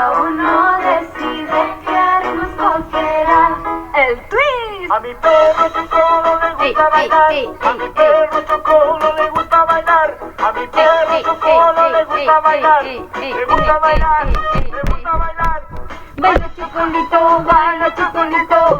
aún no decide qué ritmo escogerá. El twist. A mi perro Chocolo le gusta bailar. A mi perro Chocolo le gusta bailar. A mi perro Chocolo le gusta bailar. Le gusta bailar, le gusta bailar. Baila Chocolito, baila Chocolito.